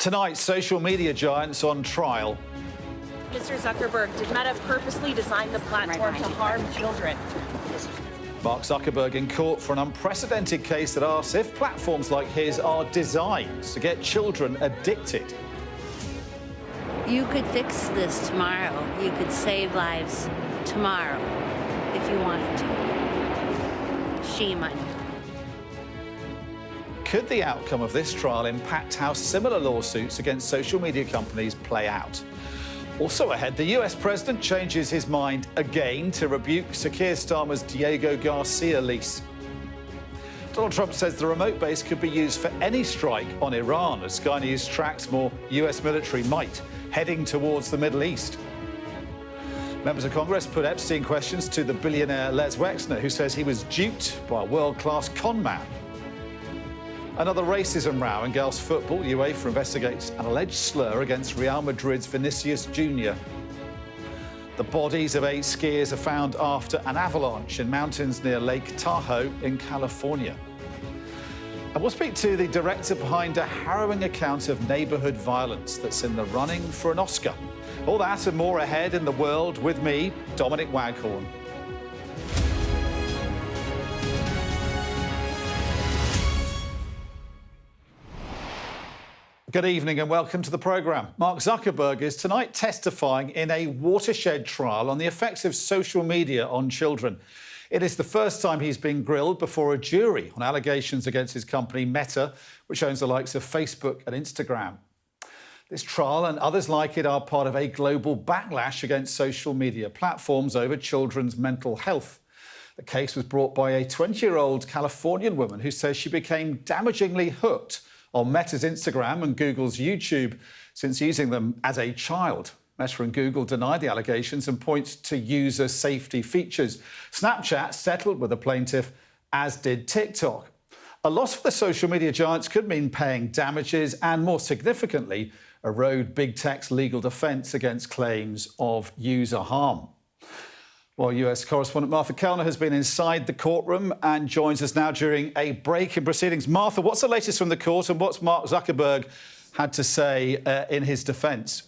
Tonight, social media giants on trial. Mr. Zuckerberg, did Meta purposely design the platform to harm children? Mark Zuckerberg in court for an unprecedented case that asks if platforms like his are designed to get children addicted. You could fix this tomorrow. You could save lives tomorrow if you wanted to. Shame on you. Could the outcome of this trial impact how similar lawsuits against social media companies play out? Also ahead, the US president changes his mind again to rebuke Sir Keir Starmer's Diego Garcia lease. Donald Trump says the remote base could be used for any strike on Iran as Sky News tracks more US military might heading towards the Middle East. Members of Congress put Epstein questions to the billionaire Les Wexner, who says he was duped by a world-class con man. Another racism row in girls' football. UEFA investigates an alleged slur against Real Madrid's Vinicius Jr. The bodies of 8 skiers are found after an avalanche in mountains near Lake Tahoe in California. And we'll speak to the director behind a harrowing account of neighbourhood violence that's in the running for an Oscar. All that and more ahead in The World with me, Dominic Waghorn. Good evening and welcome to the programme. Mark Zuckerberg is tonight testifying in a watershed trial on the effects of social media on children. It is the first time he's been grilled before a jury on allegations against his company Meta, which owns the likes of Facebook and Instagram. This trial and others like it are part of a global backlash against social media platforms over children's mental health. The case was brought by a 20-year-old Californian woman who says she became damagingly hooked on Meta's Instagram and Google's YouTube since using them as a child. Meta and Google denied the allegations and point to user safety features. Snapchat settled with the plaintiff, as did TikTok. A loss for the social media giants could mean paying damages and, more significantly, erode big tech's legal defence against claims of user harm. Well, US correspondent Martha Kellner has been inside the courtroom and joins us now during a break in proceedings. Martha, what's the latest from the court and what's Mark Zuckerberg had to say in his defence?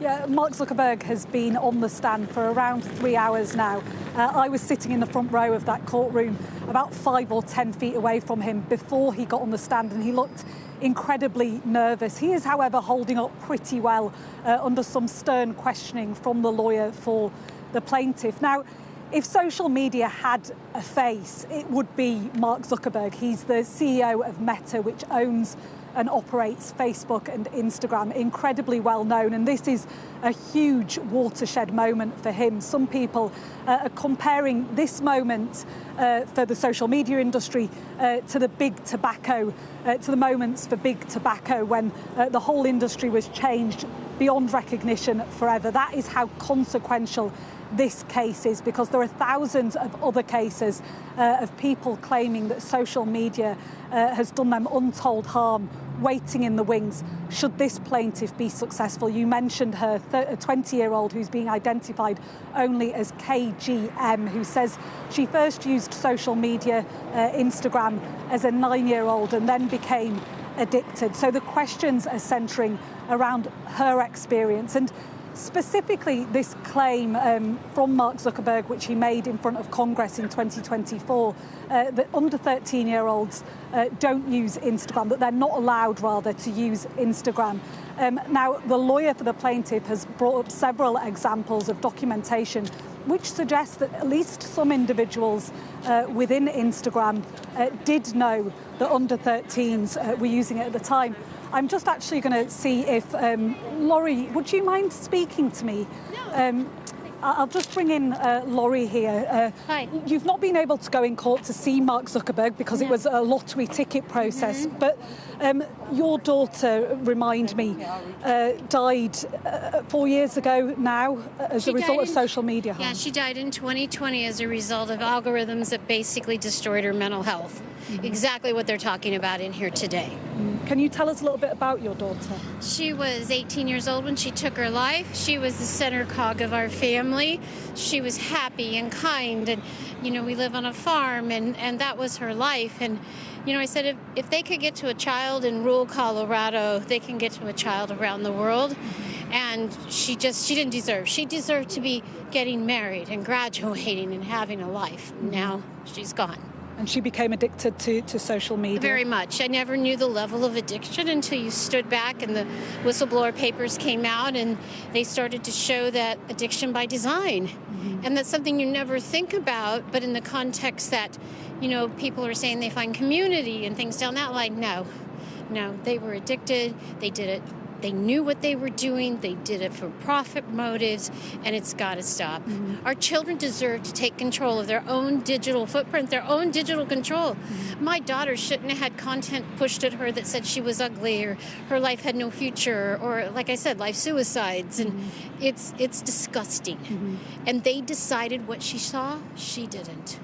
Yeah, Mark Zuckerberg has been on the stand for around 3 hours now. I was sitting in the front row of that courtroom about 5 or 10 feet away from him before he got on the stand, and he looked incredibly nervous. He is, however, holding up pretty well under some stern questioning from the lawyer for the plaintiff. Now, if social media had a face, it would be Mark Zuckerberg. He's the CEO of Meta, which owns and operates Facebook and Instagram, incredibly well known, and this is a huge watershed moment for him. Some people are comparing this moment for the social media industry to the big tobacco, to the moments for big tobacco when the whole industry was changed beyond recognition forever. That is how consequential this case is, because there are thousands of other cases of people claiming that social media has done them untold harm waiting in the wings should this plaintiff be successful. You mentioned her, a 20-year-old who's being identified only as KGM, who says she first used social media, Instagram, as a 9-year-old and then became addicted. So the questions are centering around her experience, and specifically this claim from Mark Zuckerberg, which he made in front of Congress in 2024, that under 13-year-olds don't use Instagram, that they're not allowed, rather, to use Instagram. Now, the lawyer for the plaintiff has brought up several examples of documentation which suggests that at least some individuals within Instagram did know that under 13s were using it at the time. I'm just actually going to see if, Laurie, would you mind speaking to me? No. I'll just bring in Laurie here. Hi. You've not been able to go in court to see Mark Zuckerberg because it was a lottery ticket process, but your daughter, remind me, died 4 years ago now as a result of social media harm. Yeah, she died in 2020 as a result of algorithms that basically destroyed her mental health. Exactly what they're talking about in here today. Can you tell us a little bit about your daughter? She was 18 years old when she took her life. She was the center cog of our family. She was happy and kind, and, you know, we live on a farm, and that was her life. And You know, I said, if they could get to a child in rural Colorado, they can get to a child around the world. And she didn't deserve. She deserved to be getting married and graduating and having a life. Now she's gone. And she became addicted to social media. Very much. I never knew the level of addiction until you stood back and the whistleblower papers came out and they started to show that addiction by design. And that's something you never think about, but in the context that, you know, people are saying they find community and things down that line. No, they were addicted. They did it. They knew what they were doing. They did it for profit motives, and it's got to stop. Our children deserve to take control of their own digital footprint, their own digital control. My daughter shouldn't have had content pushed at her that said she was ugly or her life had no future or, like I said, life suicides. And it's disgusting. And they decided what she saw, she didn't.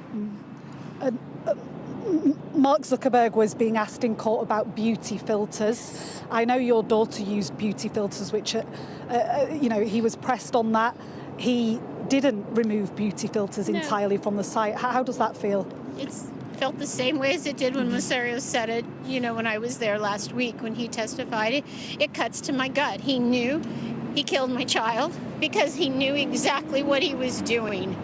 Mark Zuckerberg was being asked in court about beauty filters. I know your daughter used beauty filters, which, you know, he was pressed on that. He didn't remove beauty filters entirely from the site. How does that feel? It's felt the same way as it did when Masario said it, you know, when I was there last week when he testified. It cuts to my gut. He knew he killed my child because he knew exactly what he was doing.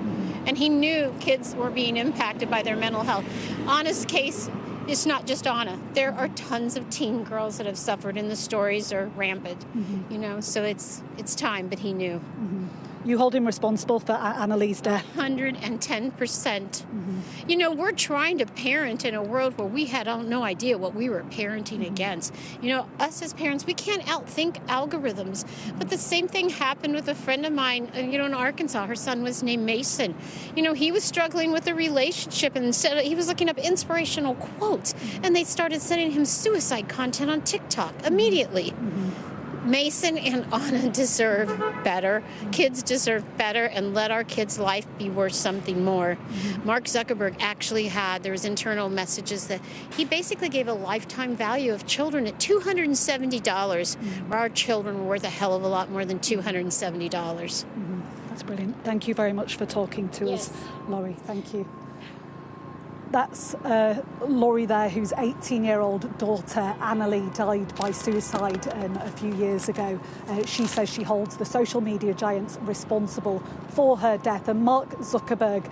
And he knew kids were being impacted by their mental health. Anna's case is not just Anna. There are tons of teen girls that have suffered, and the stories are rampant. You know, so it's time, but he knew. You hold him responsible for Annalee's death? 110%. You know, we're trying to parent in a world where we had no idea what we were parenting against. You know, us as parents, we can't outthink algorithms. But the same thing happened with a friend of mine, you know, in Arkansas. Her son was named Mason. You know, he was struggling with a relationship, and instead he was looking up inspirational quotes, and they started sending him suicide content on TikTok immediately. Mason and Anna deserve better. Kids deserve better, and let our kids' life be worth something more. Mark Zuckerberg actually there was internal messages that he basically gave a lifetime value of children at $270, where our children were worth a hell of a lot more than $270. That's brilliant. Thank you very much for talking to us, Laurie. Thank you. That's Laurie there, whose 18-year-old daughter, Annalee, died by suicide a few years ago. She says she holds the social media giants responsible for her death. And Mark Zuckerberg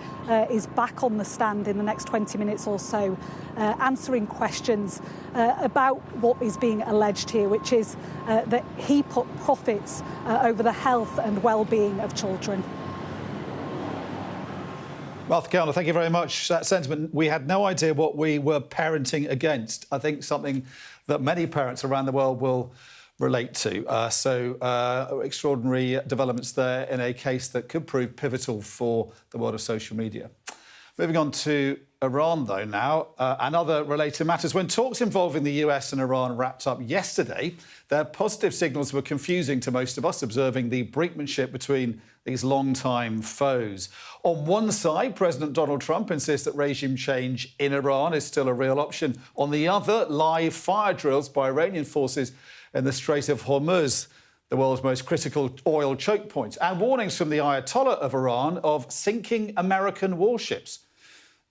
is back on the stand in the next 20 minutes or so, answering questions about what is being alleged here, which is that he put profits over the health and well-being of children. Martha Kellner, thank you very much. That sentiment, we had no idea what we were parenting against. I think something that many parents around the world will relate to. Extraordinary developments there in a case that could prove pivotal for the world of social media. Moving on to Iran, though, now, and other related matters. When talks involving the US and Iran wrapped up yesterday, their positive signals were confusing to most of us, observing the brinkmanship between these long-time foes. On one side, President Donald Trump insists that regime change in Iran is still a real option. On the other, live fire drills by Iranian forces in the Strait of Hormuz, the world's most critical oil choke point, and warnings from the Ayatollah of Iran of sinking American warships.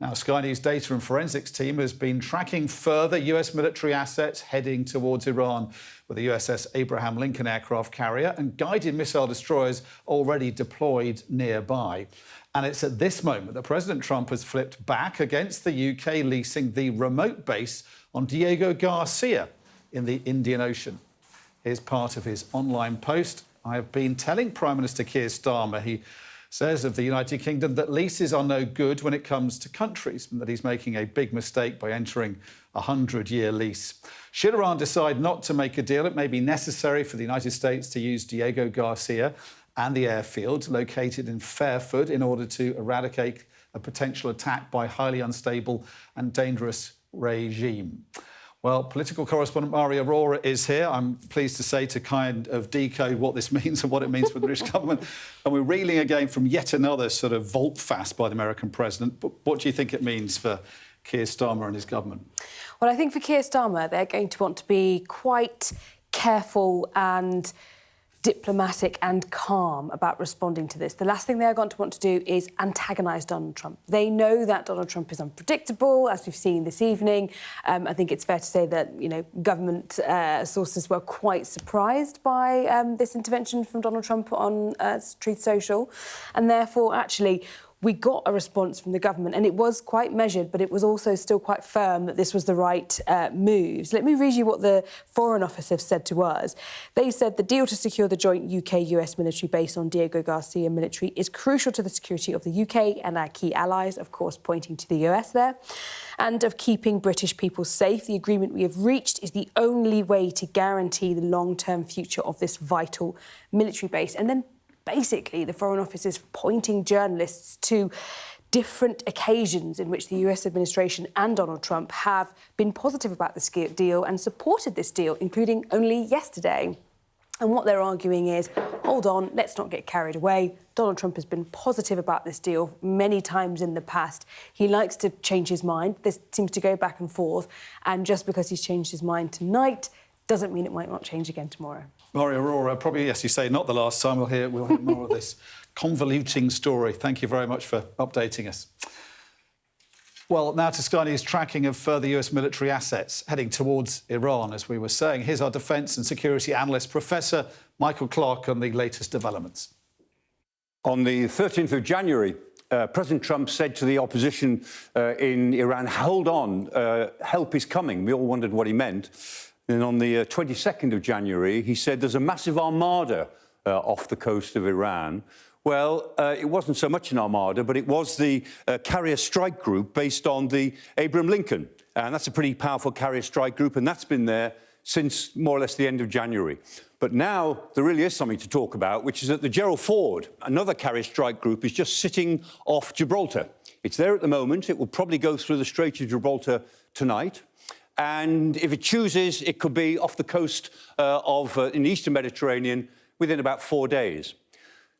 Now, Sky News data and forensics team has been tracking further US military assets heading towards Iran, with the USS Abraham Lincoln aircraft carrier and guided missile destroyers already deployed nearby. And it's at this moment that President Trump has flipped back against the UK leasing the remote base on Diego Garcia in the Indian Ocean. Here's part of his online post. I have been telling Prime Minister Keir Starmer, he says of the United Kingdom, that leases are no good when it comes to countries, and that he's making a big mistake by entering a 100-year lease. Should Iran decide not to make a deal, it may be necessary for the United States to use Diego Garcia and the airfield located in Fairford in order to eradicate a potential attack by a highly unstable and dangerous regime. Well, political correspondent Maria Aurora is here, I'm pleased to say, to kind of decode what this means and what it means for the British government. And we're reeling again from yet another sort of volte-face by the American president. But what do you think it means for Keir Starmer and his government? Well, I think for Keir Starmer, they're going to want to be quite careful and diplomatic and calm about responding to this. The last thing they're going to want to do is antagonise Donald Trump. They know that Donald Trump is unpredictable, as we've seen this evening. I think it's fair to say that, you know, government sources were quite surprised by this intervention from Donald Trump on Truth Social, and therefore, actually, we got a response from the government, and it was quite measured, but it was also still quite firm that this was the right move. So let me read you what the Foreign Office have said to us. They said the deal to secure the joint UK-US military base on Diego Garcia military is crucial to the security of the UK and our key allies, of course, pointing to the US there, and of keeping British people safe. The agreement we have reached is the only way to guarantee the long-term future of this vital military base. And then basically, the Foreign Office is pointing journalists to different occasions in which the US administration and Donald Trump have been positive about this deal and supported this deal, including only yesterday. And what they're arguing is, hold on, let's not get carried away. Donald Trump has been positive about this deal many times in the past. He likes to change his mind. This seems to go back and forth. And just because he's changed his mind tonight doesn't mean it might not change again tomorrow. Mari Aurora, probably, yes, you say, not the last time. We'll hear more of this convoluting story. Thank you very much for updating us. Well, now to Sky News tracking of further US military assets heading towards Iran, as we were saying. Here's our defence and security analyst, Professor Michael Clark, on the latest developments. On the 13th of January, President Trump said to the opposition in Iran, hold on, help is coming. We all wondered what he meant. And on the 22nd of January, he said there's a massive armada off the coast of Iran. Well, it wasn't so much an armada, but it was the carrier strike group based on the Abraham Lincoln. And that's a pretty powerful carrier strike group, and that's been there since more or less the end of January. But now there really is something to talk about, which is that the Gerald Ford, another carrier strike group, is just sitting off Gibraltar. It's there at the moment. It will probably go through the Strait of Gibraltar tonight. And if it chooses, it could be off the coast in the Eastern Mediterranean within about 4 days.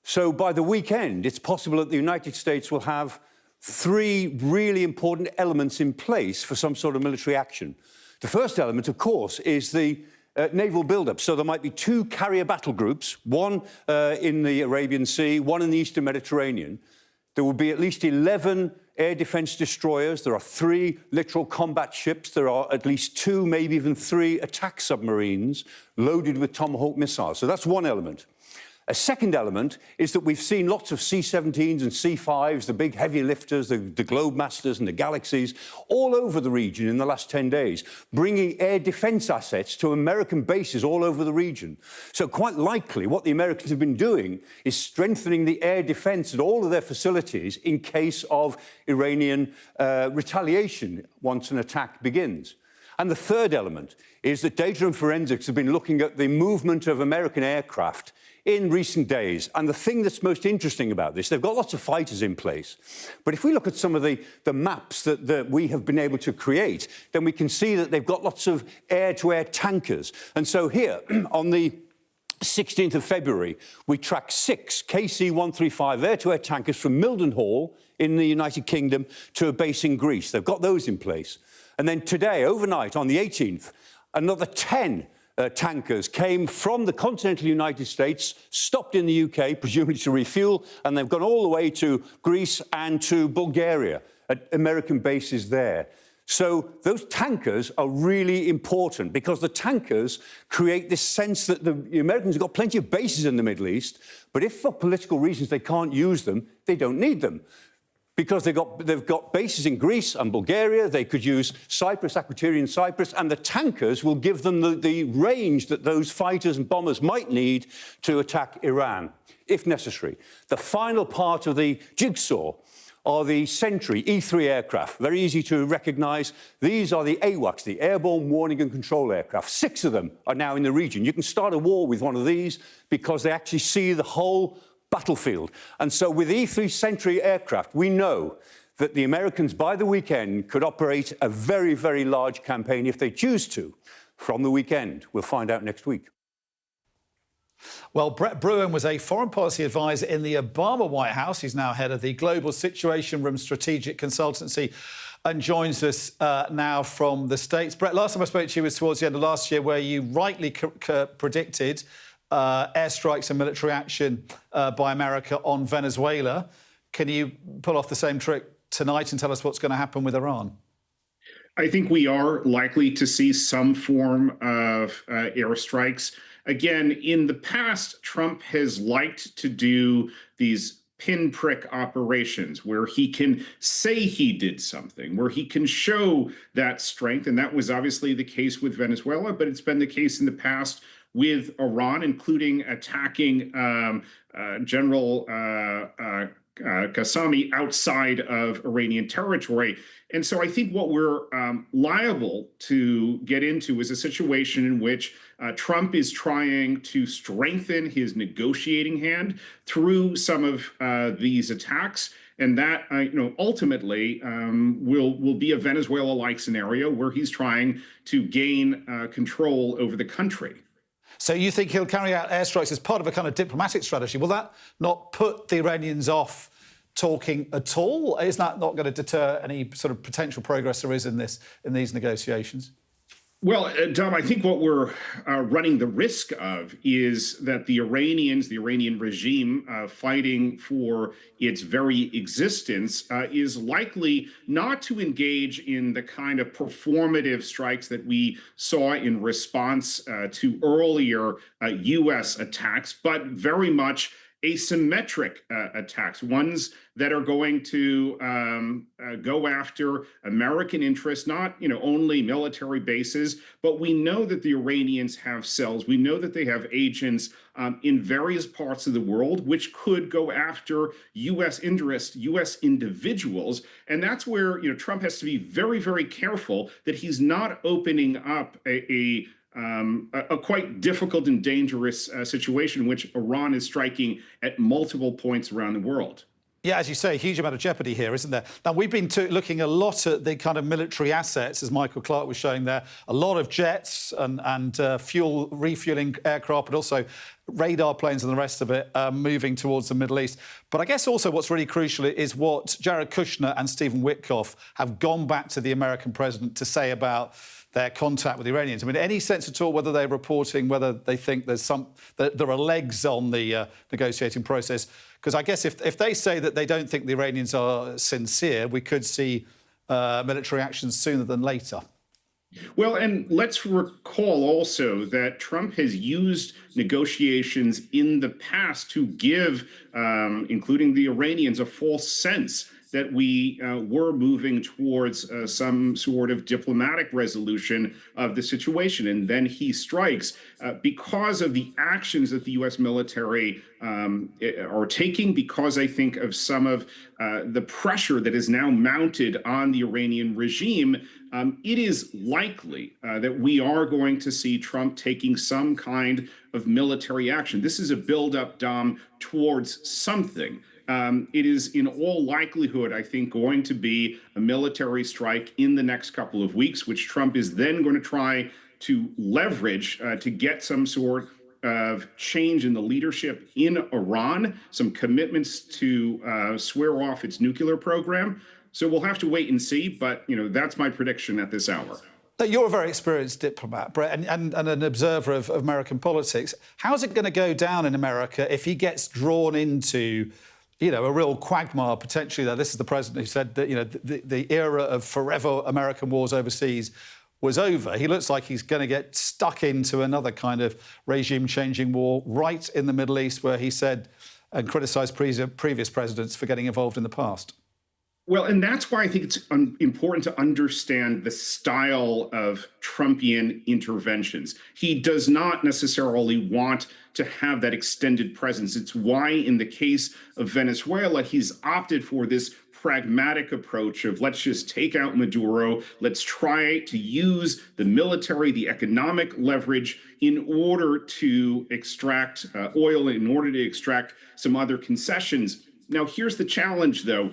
So by the weekend, it's possible that the United States will have 3 really important elements in place for some sort of military action. The first element, of course, is the naval build-up. So there might be 2 carrier battle groups, one in the Arabian Sea, one in the Eastern Mediterranean. There will be at least 11 air defence destroyers. There are 3 littoral combat ships. There are at least 2, maybe even 3 attack submarines loaded with Tomahawk missiles. So that's one element. A second element is that we've seen lots of C-17s and C-5s, the big heavy lifters, the Globemasters and the Galaxies, all over the region in the last 10 days, bringing air defence assets to American bases all over the region. So quite likely what the Americans have been doing is strengthening the air defence at all of their facilities in case of Iranian retaliation once an attack begins. And the third element is that data and forensics have been looking at the movement of American aircraft in recent days. And the thing that's most interesting about this, they've got lots of fighters in place. But if we look at some of the maps that we have been able to create, then we can see that they've got lots of air-to-air tankers. And so here, on the 16th of February, we tracked 6 KC-135 air-to-air tankers from Mildenhall in the United Kingdom to a base in Greece. They've got those in place. And then today, overnight, on the 18th, another 10 tankers came from the continental United States, stopped in the UK, presumably to refuel, and they've gone all the way to Greece and to Bulgaria, at American bases there. So those tankers are really important because the tankers create this sense that the Americans have got plenty of bases in the Middle East, but if for political reasons they can't use them, they don't need them. Because they've got bases in Greece and Bulgaria, they could use Cyprus, Aquitanian Cyprus, and the tankers will give them the range that those fighters and bombers might need to attack Iran, if necessary. The final part of the jigsaw are the Sentry E-3 aircraft. Very easy to recognise. These are the AWACS, the Airborne Warning and Control Aircraft. 6 of them are now in the region. You can start a war with one of these because they actually see the whole battlefield. And so with E-3 Sentry aircraft, we know that the Americans, by the weekend, could operate a very, very large campaign if they choose to from the weekend. We'll find out next week. Well, Brett Bruen was a foreign policy advisor in the Obama White House. He's now head of the Global Situation Room Strategic Consultancy and joins us now from the States. Brett, last time I spoke to you was towards the end of last year, where you rightly predicted airstrikes and military action by America on Venezuela. Can you pull off the same trick tonight and tell us what's going to happen with Iran? I think we are likely to see some form of airstrikes. Again, in the past, Trump has liked to do these pinprick operations where he can say he did something, where he can show that strength. And that was obviously the case with Venezuela, but it's been the case in the past with Iran, including attacking General Qasemi outside of Iranian territory. And so I think what we're liable to get into is a situation in which Trump is trying to strengthen his negotiating hand through some of these attacks. And that, ultimately will be a Venezuela-like scenario where he's trying to gain control over the country. So you think he'll carry out airstrikes as part of a kind of diplomatic strategy? Will that not put the Iranians off talking at all? Is that not going to deter any sort of potential progress there is in these negotiations? Well, Dom, I think what we're running the risk of is that the Iranians, the Iranian regime fighting for its very existence is likely not to engage in the kind of performative strikes that we saw in response to earlier U.S. attacks, but very much asymmetric attacks, ones that are going to go after American interests, not only military bases, but we know that the Iranians have cells. We know that they have agents in various parts of the world, which could go after U.S. interests, U.S. individuals. And that's where Trump has to be very, very careful that he's not opening up a quite difficult and dangerous situation in which Iran is striking at multiple points around the world. Yeah, as you say, a huge amount of jeopardy here, isn't there? Now, we've been looking a lot at the kind of military assets, as Michael Clark was showing there, a lot of jets and refueling aircraft, but also radar planes and the rest of it moving towards the Middle East. But I guess also what's really crucial is what Jared Kushner and Stephen Witkoff have gone back to the American president to say about their contact with the Iranians. I mean, any sense at all whether they're reporting, whether they think that there are legs on the negotiating process? Because I guess if they say that they don't think the Iranians are sincere, we could see military actions sooner than later. Well, and let's recall also that Trump has used negotiations in the past to give, including the Iranians, a false sense that we were moving towards some sort of diplomatic resolution of the situation. And then he strikes because of the actions that the U.S. military are taking, because I think of some of the pressure that is now mounted on the Iranian regime. It is likely that we are going to see Trump taking some kind of military action. This is a buildup, Dom, towards something. It is in all likelihood, I think, going to be a military strike in the next couple of weeks, which Trump is then going to try to leverage to get some sort of change in the leadership in Iran, some commitments to swear off its nuclear program. So we'll have to wait and see. But, that's my prediction at this hour. You're a very experienced diplomat, Brett, and an observer of American politics. How's it going to go down in America if he gets drawn into a real quagmire potentially there? This is the president who said that, the era of forever American wars overseas was over. He looks like he's going to get stuck into another kind of regime-changing war right in the Middle East, where he said and criticised previous presidents for getting involved in the past. Well, and that's why I think it's important to understand the style of Trumpian interventions. He does not necessarily want to have that extended presence. It's why, in the case of Venezuela, he's opted for this pragmatic approach of let's just take out Maduro, let's try to use the military, the economic leverage in order to extract oil, in order to extract some other concessions. Now, here's the challenge, though.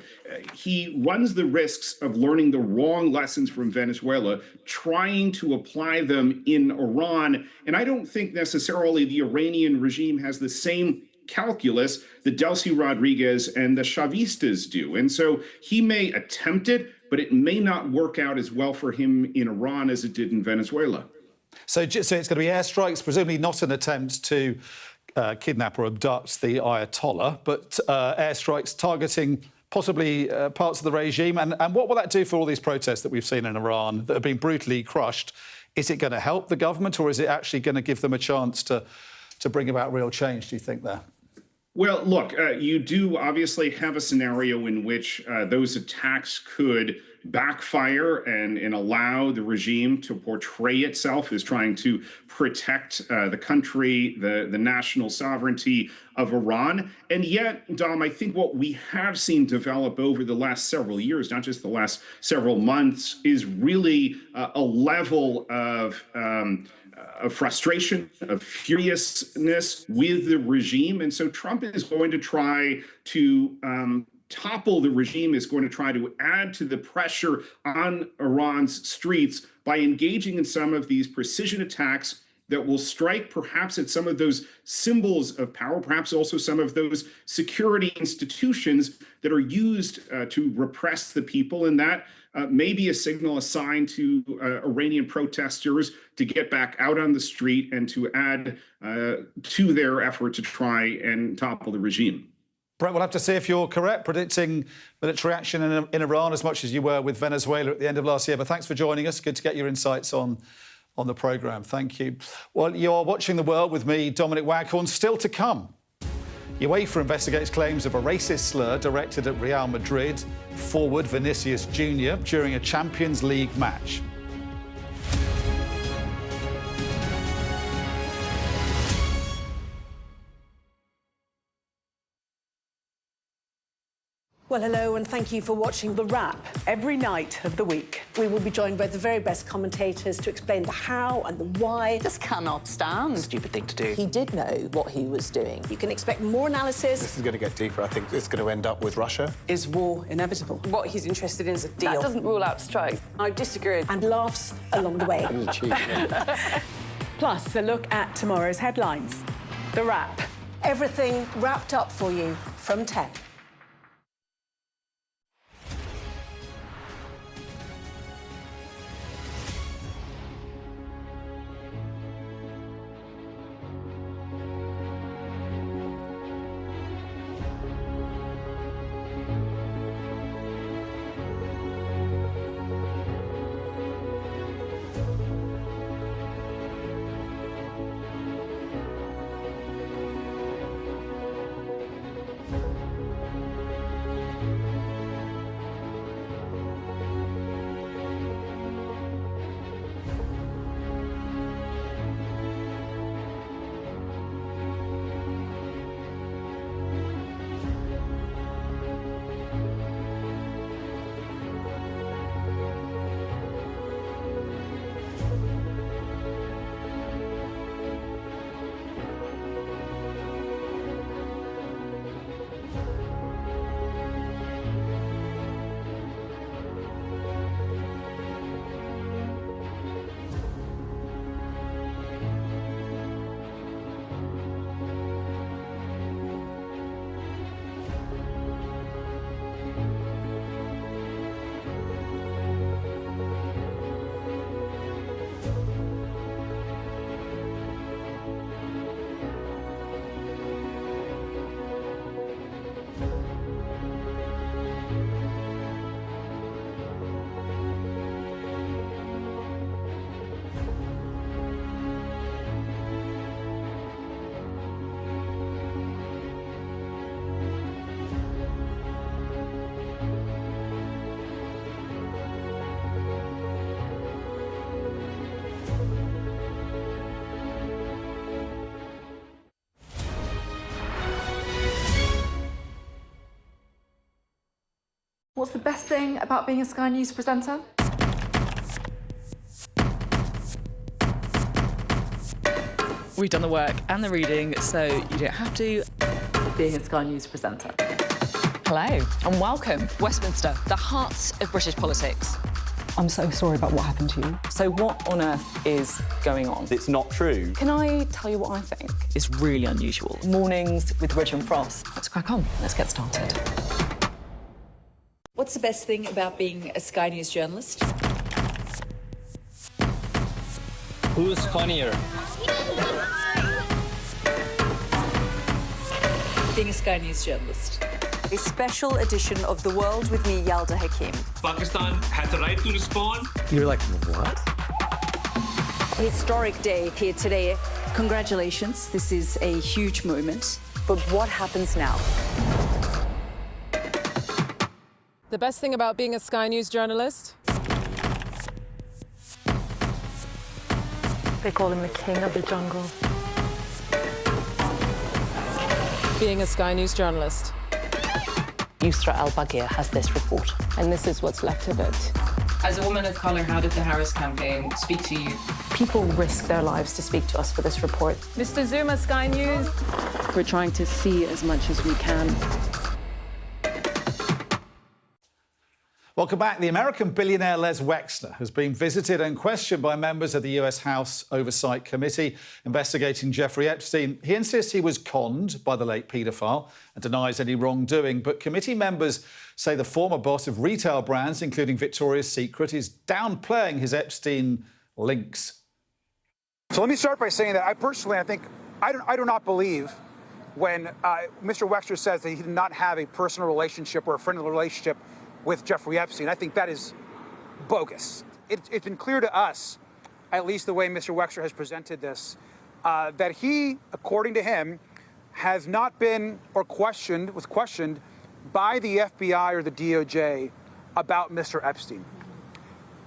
He runs the risks of learning the wrong lessons from Venezuela, trying to apply them in Iran. And I don't think necessarily the Iranian regime has the same calculus that Delcy Rodriguez and the Chavistas do. And so he may attempt it, but it may not work out as well for him in Iran as it did in Venezuela. So it's going to be airstrikes, presumably not an attempt to kidnap or abduct the Ayatollah, but airstrikes targeting possibly parts of the regime. And what will that do for all these protests that we've seen in Iran that have been brutally crushed? Is it going to help the government, or is it actually going to give them a chance to bring about real change, do you think, there? Well, look, you do obviously have a scenario in which those attacks could backfire and allow the regime to portray itself as trying to protect the country, the national sovereignty of Iran. And yet, Dom, I think what we have seen develop over the last several years, not just the last several months, is really a level of frustration, of furiousness with the regime. And so Trump is going to try to topple the regime, is going to try to add to the pressure on Iran's streets by engaging in some of these precision attacks that will strike perhaps at some of those symbols of power, perhaps also some of those security institutions that are used to repress the people. And that may be a signal, a sign to Iranian protesters to get back out on the street and to add to their effort to try and topple the regime. Brett, we'll have to see if you're correct, predicting military action in Iran as much as you were with Venezuela at the end of last year. But thanks for joining us. Good to get your insights on the programme. Thank you. Well, you're watching The World with me, Dominic Waghorn. Still to come. UEFA investigates claims of a racist slur directed at Real Madrid forward Vinicius Jr. during a Champions League match. Well, hello, and thank you for watching The Wrap. Every night of the week, we will be joined by the very best commentators to explain the how and the why. Just cannot stand. Stupid thing to do. He did know what he was doing. You can expect more analysis. This is going to get deeper. I think it's going to end up with Russia. Is war inevitable? What he's interested in is a deal. That doesn't rule out strikes. I disagree. And laughs along the way. Plus, a look at tomorrow's headlines. The Wrap. Everything wrapped up for you from 10. What's the best thing about being a Sky News presenter? We've done the work and the reading, so you don't have to. Being a Sky News presenter. Hello and welcome. Westminster, the heart of British politics. I'm so sorry about what happened to you. So what on earth is going on? It's not true. Can I tell you what I think? It's really unusual. Mornings with Richard and Frost. Let's crack on. Let's get started. What's the best thing about being a Sky News journalist? Who's funnier? Being a Sky News journalist. A special edition of The World with me, Yalda Hakim. Pakistan had the right to respond. You're like, what? Historic day here today. Congratulations, this is a huge moment. But what happens now? The best thing about being a Sky News journalist? They call him the king of the jungle. Being a Sky News journalist. Yusra Al-Baghir has this report, and this is what's left of it. As a woman of colour, how did the Harris campaign speak to you? People risk their lives to speak to us for this report. Mr. Zuma, Sky News. We're trying to see as much as we can. Welcome back. The American billionaire Les Wexner has been visited and questioned by members of the US House Oversight Committee investigating Jeffrey Epstein. He insists he was conned by the late paedophile and denies any wrongdoing. But committee members say the former boss of retail brands, including Victoria's Secret, is downplaying his Epstein links. So let me start by saying that I do not believe when Mr. Wexner says that he did not have a personal relationship or a friendly relationship with Jeffrey Epstein. I think that is bogus. It's been clear to us, at least the way Mr. Wexner has presented this, that he, according to him, has not been was questioned by the FBI or the DOJ about Mr. Epstein.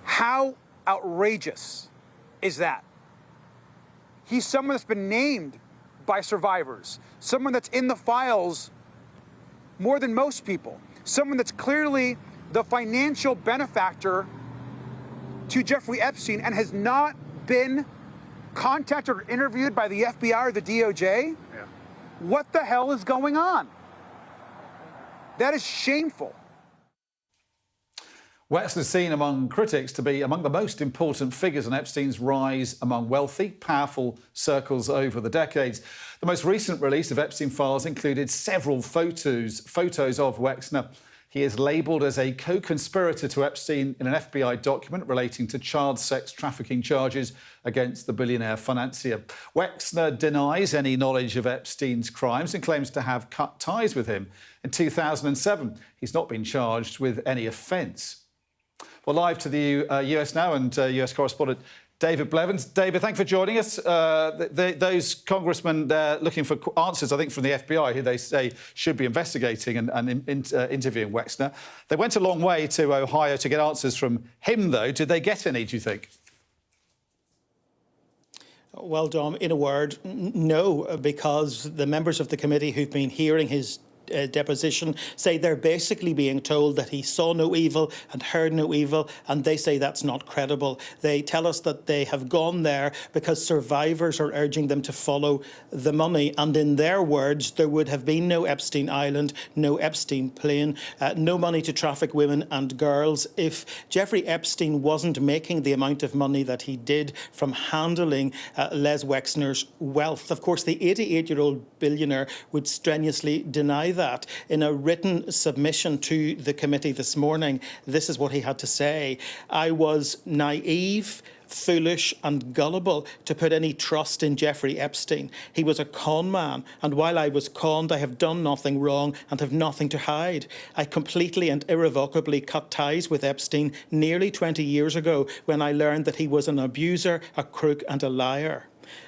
How outrageous is that? He's someone that's been named by survivors, someone that's in the files more than most people, someone that's clearly the financial benefactor to Jeffrey Epstein and has not been contacted or interviewed by the FBI or the DOJ? Yeah. What the hell is going on? That is shameful. Wexner is seen among critics to be among the most important figures in Epstein's rise among wealthy, powerful circles over the decades. The most recent release of Epstein files included several photos of Wexner. He is labelled as a co-conspirator to Epstein in an FBI document relating to child sex trafficking charges against the billionaire financier. Wexner denies any knowledge of Epstein's crimes and claims to have cut ties with him. In 2007, he's not been charged with any offence. Well, live to the US now, and US correspondent David Blevins. David, thanks for joining us. Those congressmen looking for answers, I think, from the FBI, who they say should be investigating and interviewing Wexner. They went a long way to Ohio to get answers from him, though. Did they get any, do you think? Well, Dom, in a word, no, because the members of the committee who've been hearing his deposition say they're basically being told that he saw no evil and heard no evil, and they say that's not credible. They tell us that they have gone there because survivors are urging them to follow the money, and in their words, there would have been no Epstein Island, no Epstein plane, no money to traffic women and girls if Jeffrey Epstein wasn't making the amount of money that he did from handling Les Wexner's wealth. Of course, the 88-year-old billionaire would strenuously deny that. In a written submission to the committee this morning, this is what he had to say. I was naive, foolish and gullible to put any trust in Jeffrey Epstein. He was a con man, and while I was conned, I have done nothing wrong and have nothing to hide. I completely and irrevocably cut ties with Epstein nearly 20 years ago when I learned that he was an abuser, a crook and a liar.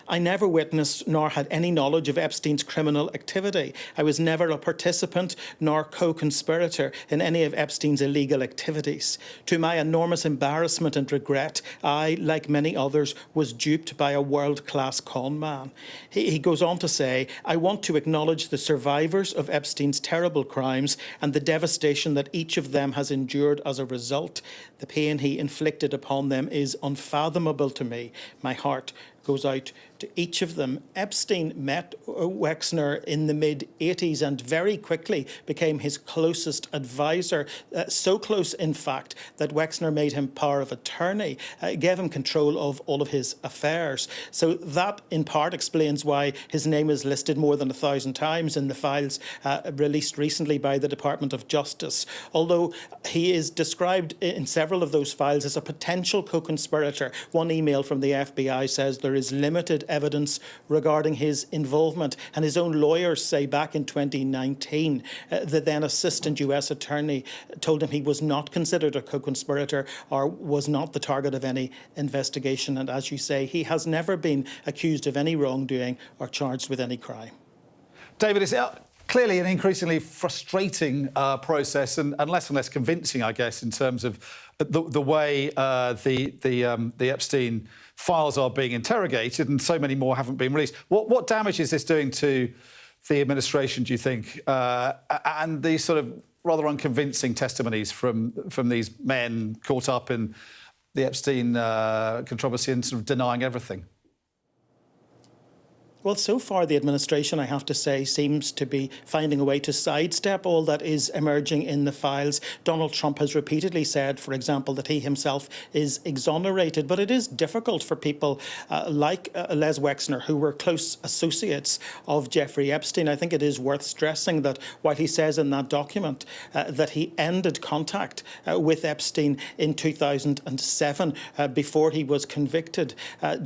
I never witnessed nor had any knowledge of Epstein's criminal activity. I was never a participant nor co-conspirator in any of Epstein's illegal activities. To my enormous embarrassment and regret, I, like many others, was duped by a world-class con man. He goes on to say, I want to acknowledge the survivors of Epstein's terrible crimes and the devastation that each of them has endured as a result. The pain he inflicted upon them is unfathomable to me. My heart goes out to each of them. Epstein met Wexner in the mid-80s and very quickly became his closest advisor, so close, in fact, that Wexner made him power of attorney, gave him control of all of his affairs. So that, in part, explains why his name is listed more than 1,000 times in the files released recently by the Department of Justice, although he is described in several of those files as a potential co-conspirator. One email from the FBI says there is limited evidence regarding his involvement, and his own lawyers say back in 2019 the then assistant US attorney told him he was not considered a co-conspirator or was not the target of any investigation. And as you say, he has never been accused of any wrongdoing or charged with any crime. David, it's clearly an increasingly frustrating process and less convincing, I guess, in terms of the way the Epstein files are being interrogated, and so many more haven't been released. What damage is this doing to the administration, do you think, and these sort of rather unconvincing testimonies from these men caught up in the Epstein controversy and sort of denying everything? Well, so far, the administration, I have to say, seems to be finding a way to sidestep all that is emerging in the files. Donald Trump has repeatedly said, for example, that he himself is exonerated. But it is difficult for people like Les Wexner, who were close associates of Jeffrey Epstein. I think it is worth stressing that while he says in that document that he ended contact with Epstein in 2007 before he was convicted,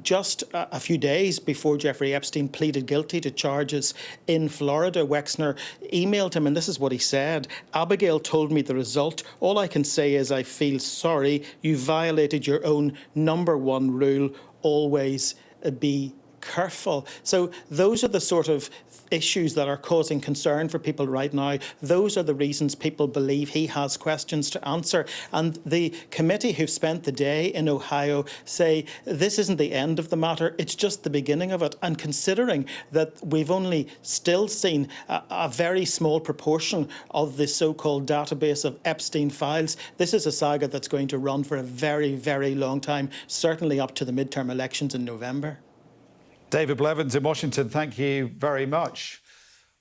just a few days before Jeffrey Epstein pleaded guilty to charges in Florida, Wexner emailed him, and this is what he said: "Abigail told me the result. All I can say is I feel sorry. You violated your own #1 rule, always be careful." So those are the sort of issues that are causing concern for people right now. Those are the reasons people believe he has questions to answer. And the committee who've spent the day in Ohio say this isn't the end of the matter, it's just the beginning of it. And considering that we've only still seen a very small proportion of the so-called database of Epstein files, this is a saga that's going to run for a very, very long time, certainly up to the midterm elections in November. David Blevins in Washington, thank you very much.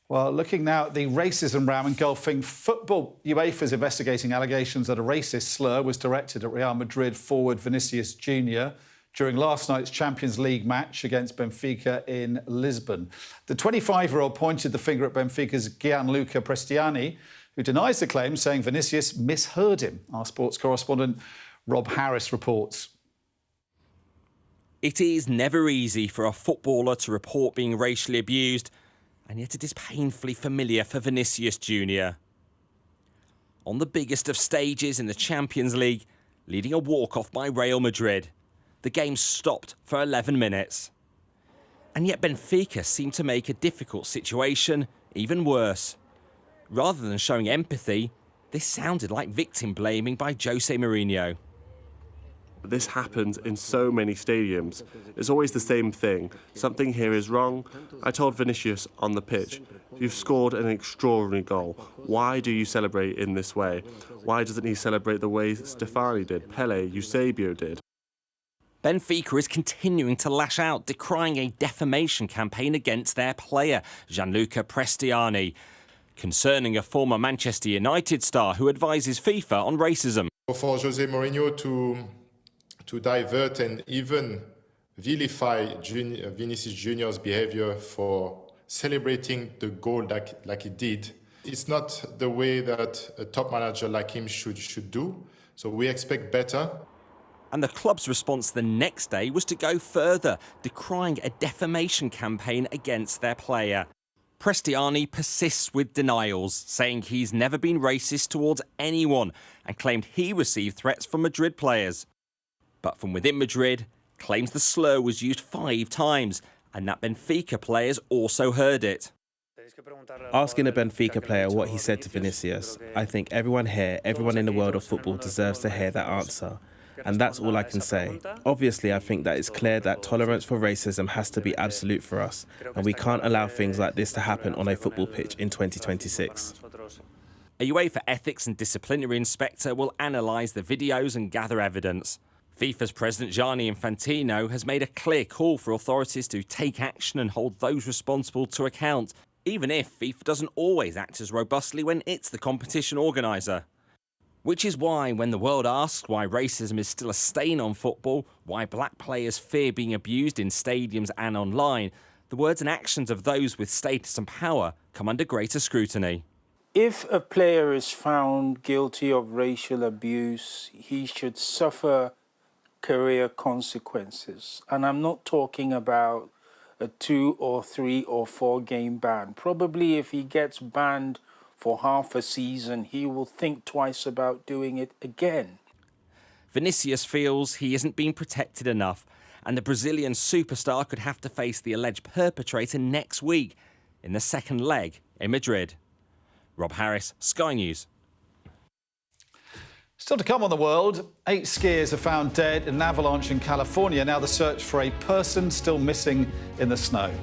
Well, looking now at the racism row engulfing football, UEFA is investigating allegations that a racist slur was directed at Real Madrid forward Vinicius Jr. during last night's Champions League match against Benfica in Lisbon. The 25-year-old pointed the finger at Benfica's Gianluca Prestiani, who denies the claim, saying Vinicius misheard him. Our sports correspondent Rob Harris reports. It is never easy for a footballer to report being racially abused, and yet it is painfully familiar for Vinicius Jr. On the biggest of stages in the Champions League, leading a walk-off by Real Madrid, the game stopped for 11 minutes. And yet Benfica seemed to make a difficult situation even worse. Rather than showing empathy, this sounded like victim blaming by Jose Mourinho. This happens in so many stadiums. It's always the same thing. Something here is wrong. I told Vinicius on the pitch, "You've scored an extraordinary goal. Why do you celebrate in this way? Why doesn't he celebrate the way Stefani did, Pele, Eusebio did?" Benfica is continuing to lash out, decrying a defamation campaign against their player, Gianluca Prestiani, concerning a former Manchester United star who advises FIFA on racism. For Jose Mourinho to divert and even vilify Vinicius Jr.'s behavior for celebrating the goal like he did, it's not the way that a top manager like him should do. So we expect better. And the club's response the next day was to go further, decrying a defamation campaign against their player. Prestiani persists with denials, saying he's never been racist towards anyone and claimed he received threats from Madrid players. But from within Madrid, claims the slur was used 5 times and that Benfica players also heard it. Asking a Benfica player what he said to Vinicius, I think everyone here, everyone in the world of football deserves to hear that answer. And that's all I can say. Obviously, I think that it's clear that tolerance for racism has to be absolute for us, and we can't allow things like this to happen on a football pitch in 2026. A UEFA ethics and disciplinary inspector will analyse the videos and gather evidence. FIFA's president Gianni Infantino has made a clear call for authorities to take action and hold those responsible to account, even if FIFA doesn't always act as robustly when it's the competition organiser. Which is why, when the world asks why racism is still a stain on football, why black players fear being abused in stadiums and online, the words and actions of those with status and power come under greater scrutiny. If a player is found guilty of racial abuse, he should suffer career consequences. And I'm not talking about a 2 or 3 or 4 game ban. Probably if he gets banned for half a season, he will think twice about doing it again. Vinicius feels he isn't being protected enough, and the Brazilian superstar could have to face the alleged perpetrator next week in the second leg in Madrid. Rob Harris, Sky News. Still to come on the world, 8 skiers are found dead in an avalanche in California. Now the search for a person still missing in the snow.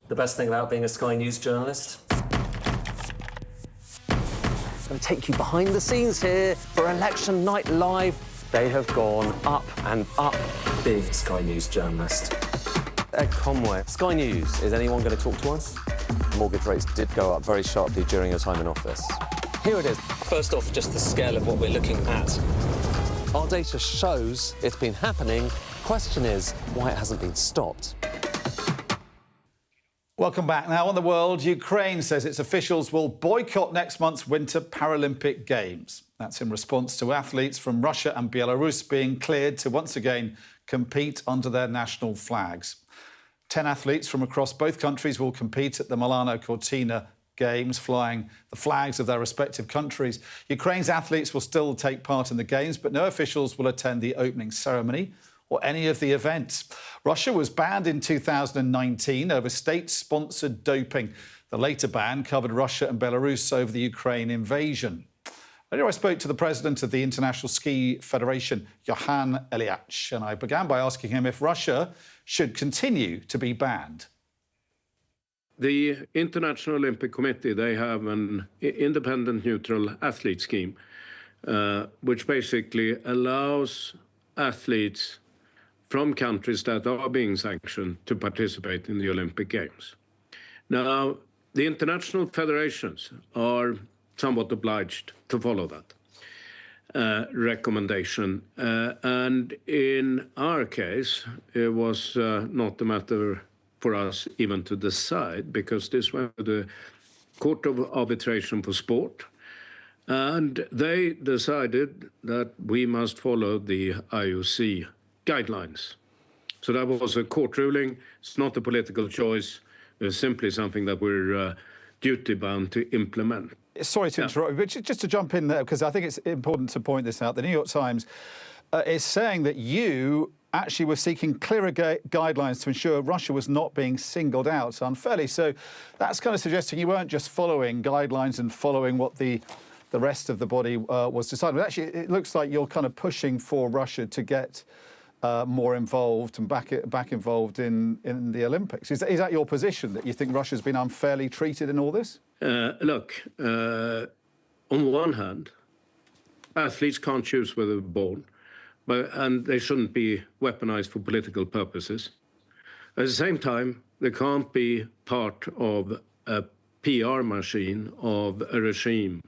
The best thing about being a Sky News journalist? I'm going to take you behind the scenes here for Election Night Live. They have gone up and up. Being a Sky News journalist. Ed Conway, Sky News, is anyone going to talk to us? Mortgage rates did go up very sharply during your time in office. Here it is. First off, just the scale of what we're looking at. Our data shows it's been happening. Question is, why it hasn't been stopped. Welcome back. Now on the world, Ukraine says its officials will boycott next month's Winter Paralympic Games. That's in response to athletes from Russia and Belarus being cleared to once again compete under their national flags. 10 athletes from across both countries will compete at the Milano Cortina Games, flying the flags of their respective countries. Ukraine's athletes will still take part in the Games, but no officials will attend the opening ceremony or any of the events. Russia was banned in 2019 over state-sponsored doping. The later ban covered Russia and Belarus over the Ukraine invasion. Earlier, I spoke to the president of the International Ski Federation, Johan Eliach, and I began by asking him if Russia should continue to be banned. The International Olympic Committee, they have an independent neutral athlete scheme, which basically allows athletes from countries that are being sanctioned to participate in the Olympic Games. Now, the international federations are somewhat obliged to follow that recommendation. And in our case, it was not a matter for us even to decide, because this went to the Court of Arbitration for Sport, and they decided that we must follow the IOC guidelines. So that was a court ruling. It's not a political choice. It's simply something that we're duty-bound to implement. Sorry to interrupt, but just to jump in there, because I think it's important to point this out. The New York Times is saying that you actually were seeking clearer guidelines to ensure Russia was not being singled out unfairly. So that's kind of suggesting you weren't just following guidelines and following what the rest of the body was deciding. But actually, it looks like you're kind of pushing for Russia to get more involved and back involved in the Olympics. Is that your position, that you think Russia's been unfairly treated in all this? Look, on one hand, athletes can't choose where they're born, and they shouldn't be weaponized for political purposes. At the same time, they can't be part of a PR machine of a regime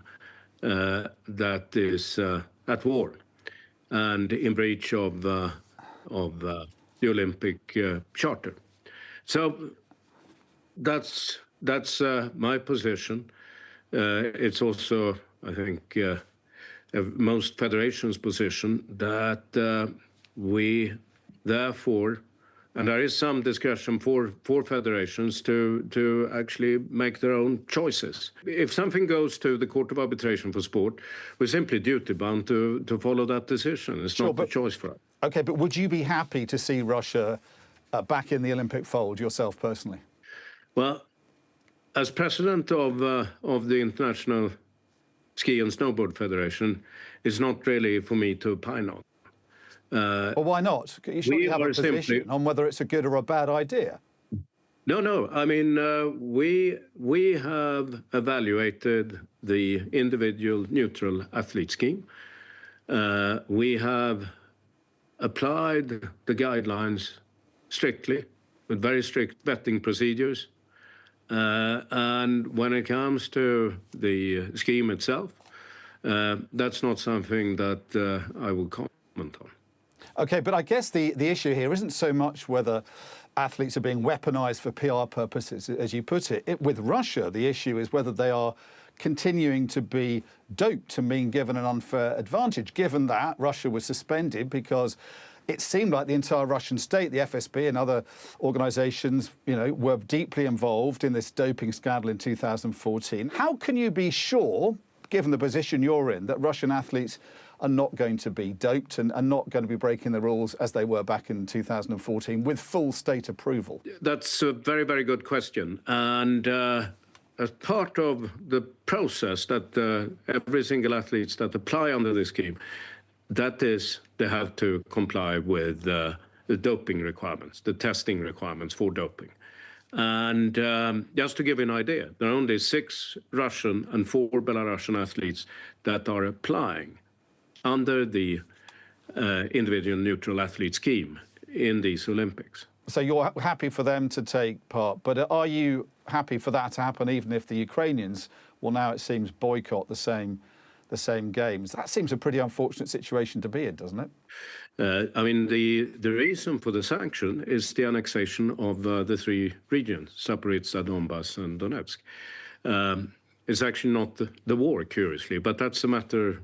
that is at war and in breach of the Olympic Charter. So that's my position. It's also, I think, most federations' position that we, therefore, and there is some discussion for federations to actually make their own choices. If something goes to the Court of Arbitration for Sport, we're simply duty-bound to follow that decision. It's not a choice for us. OK, but would you be happy to see Russia back in the Olympic fold yourself personally? Well, as president of the International Ski and Snowboard Federation, it's not really for me to opine on. Well, why not? You surely have a position on whether it's a good or a bad idea. No. I mean, we have evaluated the individual neutral athlete scheme. We have applied the guidelines strictly, with very strict vetting procedures. And when it comes to the scheme itself, that's not something that I will comment on. OK, but I guess the issue here isn't so much whether athletes are being weaponised for PR purposes, as you put it. With Russia, the issue is whether they are continuing to be doped and being given an unfair advantage, given that Russia was suspended because it seemed like the entire Russian state, the FSB and other organisations, were deeply involved in this doping scandal in 2014. How can you be sure, given the position you're in, that Russian athletes are not going to be doped and are not going to be breaking the rules as they were back in 2014 with full state approval? That's a very, very good question. And as part of the process that every single athletes that apply under this scheme, that is, they have to comply with the doping requirements, the testing requirements for doping. And just to give you an idea, there are only 6 Russian and 4 Belarusian athletes that are applying under the individual neutral athlete scheme in these Olympics. So you're happy for them to take part, but are you happy for that to happen even if the Ukrainians will now, it seems, boycott the same games? That seems a pretty unfortunate situation to be in, doesn't it? I mean, the reason for the sanction is the annexation of the 3 regions, Zaporizhzhia, Donbass and Donetsk. It's actually not the war, curiously, but that's a matter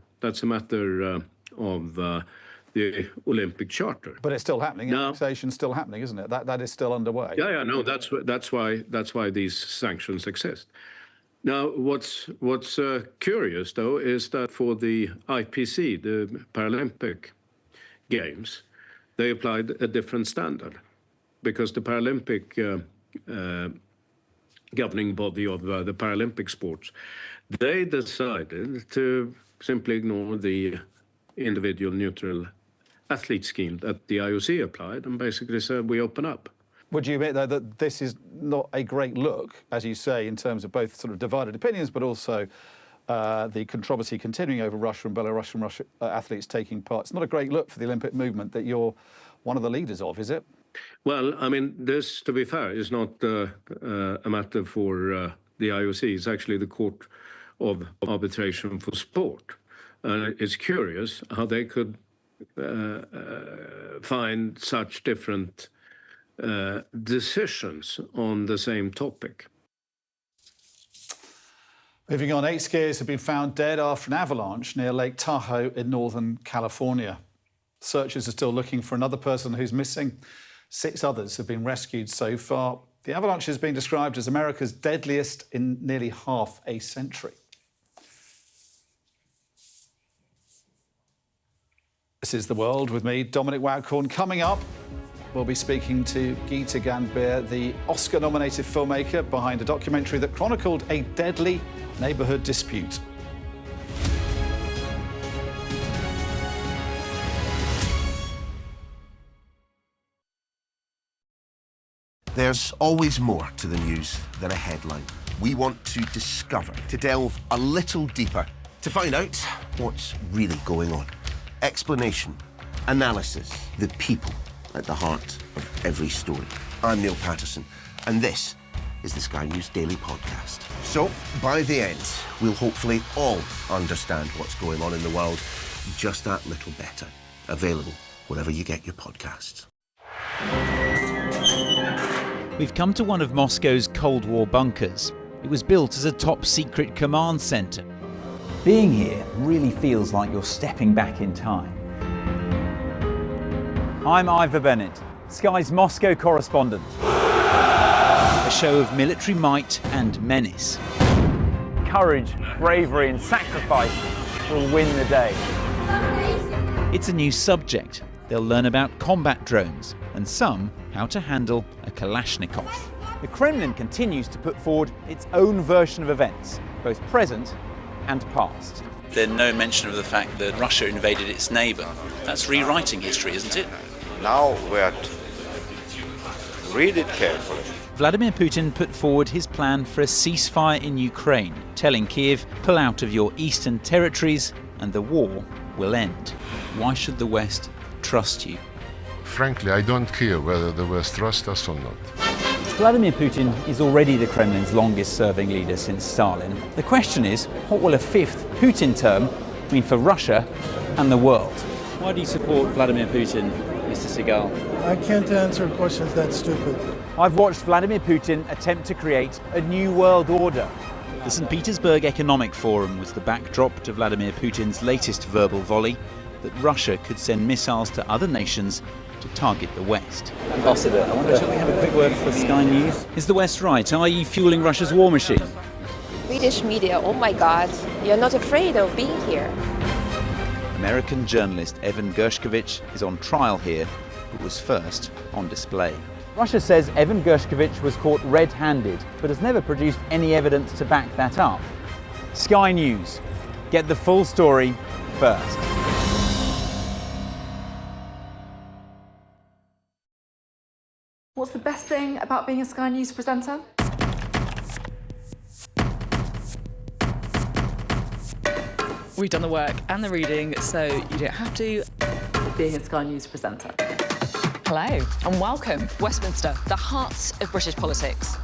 of the Olympic Charter. But it's still happening. Annexation's still happening, isn't it? That is still underway. Yeah, no, that's why these sanctions exist. Now, what's curious, though, is that for the IPC, the Paralympic Games, they applied a different standard because the Paralympic governing body of the Paralympic sports, they decided to simply ignore the individual neutral athlete scheme that the IOC applied and basically said, we open up. Would you admit, though, that this is not a great look, as you say, in terms of both sort of divided opinions, but also the controversy continuing over Russia and Belarusian athletes taking part? It's not a great look for the Olympic movement that you're one of the leaders of, is it? Well, I mean, this, to be fair, is not a matter for the IOC. It's actually the Court of Arbitration for Sport. It's curious how they could find such different decisions on the same topic. Moving on, 8 skiers have been found dead after an avalanche near Lake Tahoe in Northern California. Searchers are still looking for another person who's missing. 6 others have been rescued so far. The avalanche has been described as America's deadliest in nearly half a century. This is The World with me, Dominic Waghorn. Coming up, we'll be speaking to Geeta Gandbhir, the Oscar-nominated filmmaker behind a documentary that chronicled a deadly neighbourhood dispute. There's always more to the news than a headline. We want to discover, to delve a little deeper, to find out what's really going on. Explanation, analysis, the people at the heart of every story. I'm Neil Patterson, and this is the Sky News Daily Podcast. So, by the end, we'll hopefully all understand what's going on in the world just that little better. Available wherever you get your podcasts. We've come to one of Moscow's Cold War bunkers. It was built as a top-secret command centre. Being here really feels like you're stepping back in time. I'm Ivor Bennett, Sky's Moscow correspondent. A show of military might and menace. Courage, bravery and sacrifice will win the day. It's a new subject. They'll learn about combat drones and some how to handle a Kalashnikov. The Kremlin continues to put forward its own version of events, both present and past. There's no mention of the fact that Russia invaded its neighbour. That's rewriting history, isn't it? Now we have to read it carefully. Vladimir Putin put forward his plan for a ceasefire in Ukraine, telling Kiev, pull out of your eastern territories and the war will end. Why should the West trust you? Frankly, I don't care whether the West trusts us or not. Vladimir Putin is already the Kremlin's longest-serving leader since Stalin. The question is, what will a 5th Putin term mean for Russia and the world? Why do you support Vladimir Putin, Mr. Segal? I can't answer questions that stupid. I've watched Vladimir Putin attempt to create a new world order. The St. Petersburg Economic Forum was the backdrop to Vladimir Putin's latest verbal volley that Russia could send missiles to other nations to target the West. Ambassador, I wonder, shall we have a quick word for Sky News? Is the West right? Are you fueling Russia's war machine? Swedish media, oh my God, you're not afraid of being here. American journalist Evan Gershkovich is on trial here, but was first on display. Russia says Evan Gershkovich was caught red-handed, but has never produced any evidence to back that up. Sky News. Get the full story first. What's the best thing about being a Sky News presenter? We've done the work and the reading, so you don't have to. Being a Sky News presenter. Hello and welcome. Westminster, the heart of British politics.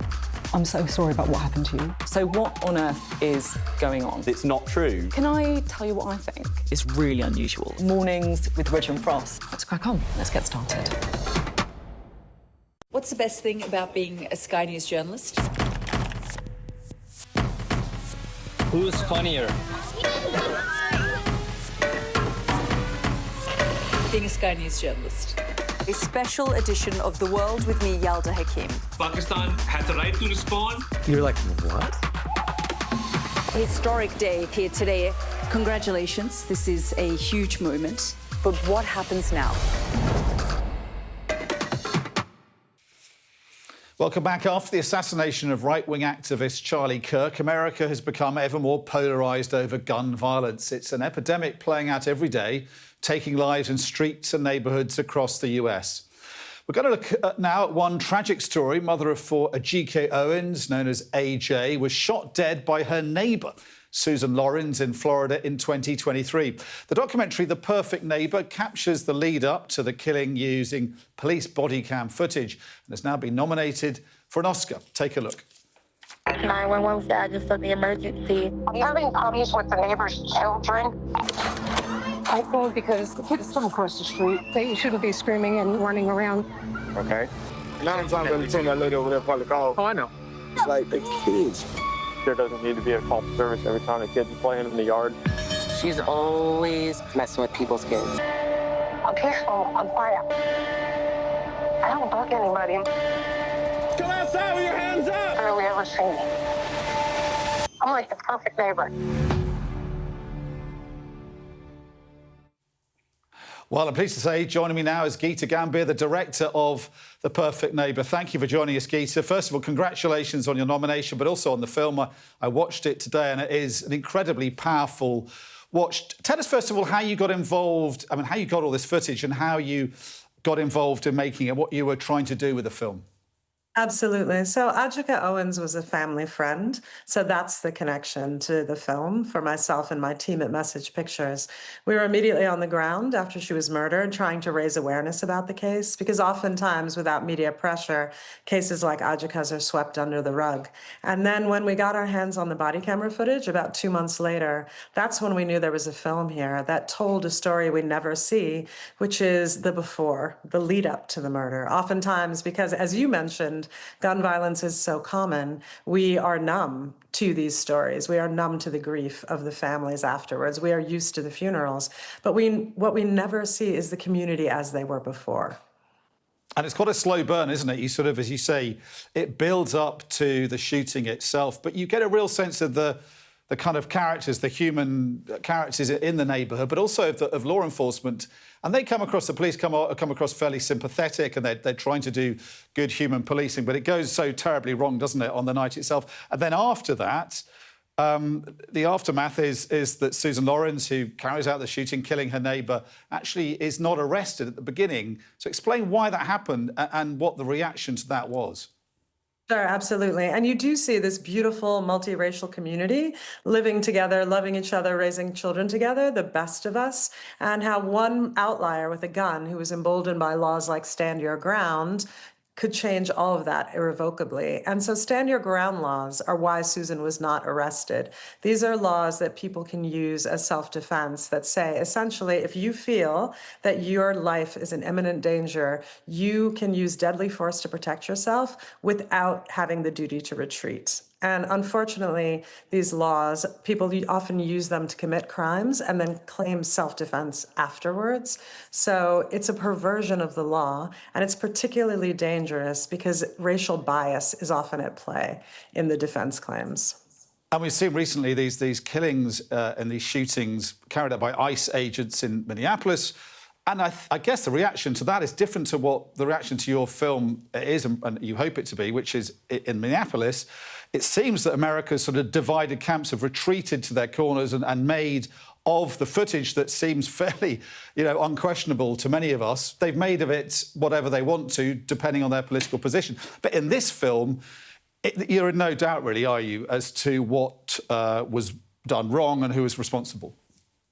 I'm so sorry about what happened to you. So what on earth is going on? It's not true. Can I tell you what I think? It's really unusual. Mornings with Richard Frost. Let's crack on. Let's get started. What's the best thing about being a Sky News journalist? Who's funnier? Being a Sky News journalist. A special edition of The World with me, Yalda Hakim. Pakistan had the right to respond. You're like, what? Historic day here today. Congratulations. This is a huge moment. But what happens now? Welcome back. After the assassination of right-wing activist Charlie Kirk, America has become ever more polarised over gun violence. It's an epidemic playing out every day, taking lives in streets and neighbourhoods across the US. We're going to look now at one tragic story. Mother of four, Ajike Owens, known as AJ, was shot dead by her neighbour, Susan Lawrence, in Florida in 2023. The documentary The Perfect Neighbour captures the lead-up to the killing using police body cam footage and has now been nominated for an Oscar. Take a look. 911 said I just took the emergency. I'm having problems with the neighbor's children. I called because the kids come across the street. They shouldn't be screaming and running around. Okay. 9 times out of 10, that lady over there probably called. Oh, I know. Like the kids. There doesn't need to be a call for service every time a kid's playing in the yard. She's always messing with people's kids. I'm peaceful. I'm quiet. I don't bug anybody. Come outside with your hands up! Barely ever seen me. I'm like the perfect neighbor. Well, I'm pleased to say joining me now is Geeta Gambhir, the director of The Perfect Neighbour. Thank you for joining us, Geeta. First of all, congratulations on your nomination, but also on the film. I watched it today, and it is an incredibly powerful watch. Tell us, first of all, how you got involved, how you got all this footage and how you got involved in making it, what you were trying to do with the film. Absolutely. So Ajike Owens was a family friend. So that's the connection to the film for myself and my team at Message Pictures. We were immediately on the ground after she was murdered, trying to raise awareness about the case, because oftentimes without media pressure, cases like Ajike's are swept under the rug. And then when we got our hands on the body camera footage about 2 months later, that's when we knew there was a film here that told a story we never see, which is the before, the lead up to the murder. Oftentimes, because as you mentioned, gun violence is so common, we are numb to these stories. We are numb to the grief of the families afterwards. We are used to the funerals. But what we never see is the community as they were before. And it's quite a slow burn, isn't it? You sort of, as you say, it builds up to the shooting itself, but you get a real sense of the kind of characters, the human characters in the neighbourhood, but also of law enforcement. And they come across, the police come across fairly sympathetic, and they're trying to do good human policing, but it goes so terribly wrong, doesn't it, on the night itself? And then after that, the aftermath is that Susan Lawrence, who carries out the shooting, killing her neighbour, actually is not arrested at the beginning. So explain why that happened and what the reaction to that was. Sure, absolutely. And you do see this beautiful multiracial community living together, loving each other, raising children together, the best of us, and how one outlier with a gun who was emboldened by laws like Stand Your Ground could change all of that irrevocably. And so stand your ground laws are why Susan was not arrested. These are laws that people can use as self-defense that say, essentially, if you feel that your life is in imminent danger, you can use deadly force to protect yourself without having the duty to retreat. And unfortunately, these laws, people often use them to commit crimes and then claim self-defense afterwards. So it's a perversion of the law, and it's particularly dangerous because racial bias is often at play in the defense claims. And we've seen recently these killings and these shootings carried out by ICE agents in Minneapolis. And I guess the reaction to that is different to what the reaction to your film is, and you hope it to be, which is in Minneapolis. It seems that America's sort of divided camps have retreated to their corners and made of the footage that seems fairly, unquestionable to many of us. They've made of it whatever they want to, depending on their political position. But in this film, you're in no doubt, really, are you, as to what was done wrong and who was responsible?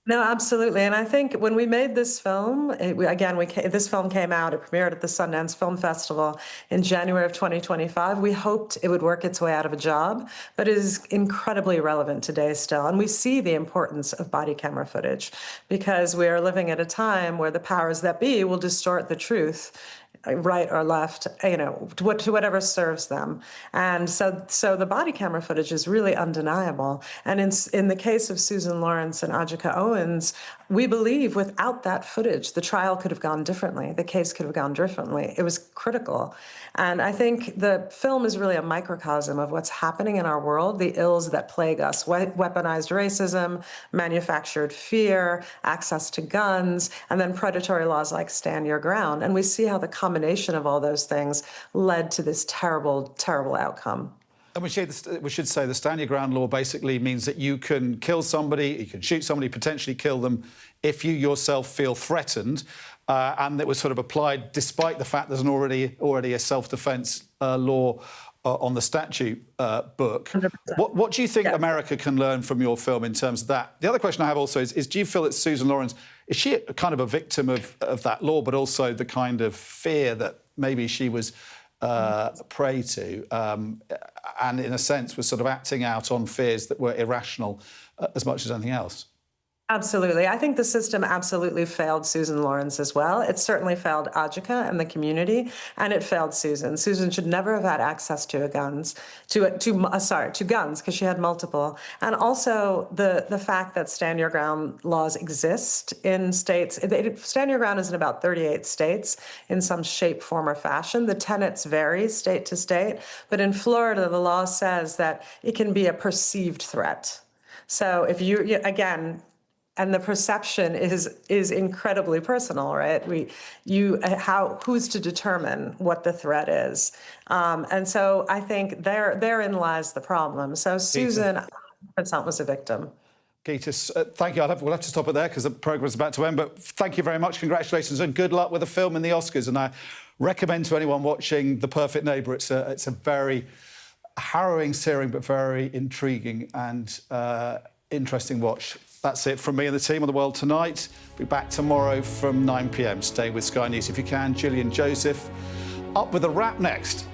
No, absolutely. And I think when we made this film, this film came out, it premiered at the Sundance Film Festival in January of 2025. We hoped it would work its way out of a job, but it is incredibly relevant today still. And we see the importance of body camera footage because we are living at a time where the powers that be will distort the truth, right or left, to whatever serves them. And so the body camera footage is really undeniable. And in the case of Susan Lawrence and Ajike Owens, we believe without that footage, the trial could have gone differently. The case could have gone differently. It was critical. And I think the film is really a microcosm of what's happening in our world, the ills that plague us, weaponized racism, manufactured fear, access to guns, and then predatory laws like Stand Your Ground. And we see how the combination of all those things led to this terrible, terrible outcome. And we should say the Stand Your Ground law basically means that you can kill somebody, you can shoot somebody, potentially kill them if you yourself feel threatened. And it was sort of applied despite the fact there's already a self-defence law on the statute book. 100%. What do you think America can learn from your film in terms of that? The other question I have also is do you feel that Susan Lawrence, is she kind of a victim of that law, but also the kind of fear that maybe she was prey to, and in a sense was sort of acting out on fears that were irrational as much as anything else? Absolutely. I think the system absolutely failed Susan Lawrence as well. It certainly failed Ajika and the community, and it failed Susan. Susan should never have had access to guns, because she had multiple. And also the fact that Stand Your Ground laws exist in states. Stand Your Ground is in about 38 states in some shape, form, or fashion. The tenets vary state to state, but in Florida, the law says that it can be a perceived threat. So if you again, and the perception is incredibly personal, right? Who's to determine what the threat is? And so I think therein lies the problem. So Susan 100% was a victim. Geeta, thank you. We'll have to stop it there because the programme's about to end. But thank you very much. Congratulations and good luck with the film in the Oscars. And I recommend to anyone watching The Perfect Neighbour, it's a very harrowing, searing, but very intriguing and interesting watch. That's it from me and the team on The World Tonight. Be back tomorrow from 9 p.m. Stay with Sky News if you can. Gillian Joseph up with a wrap next.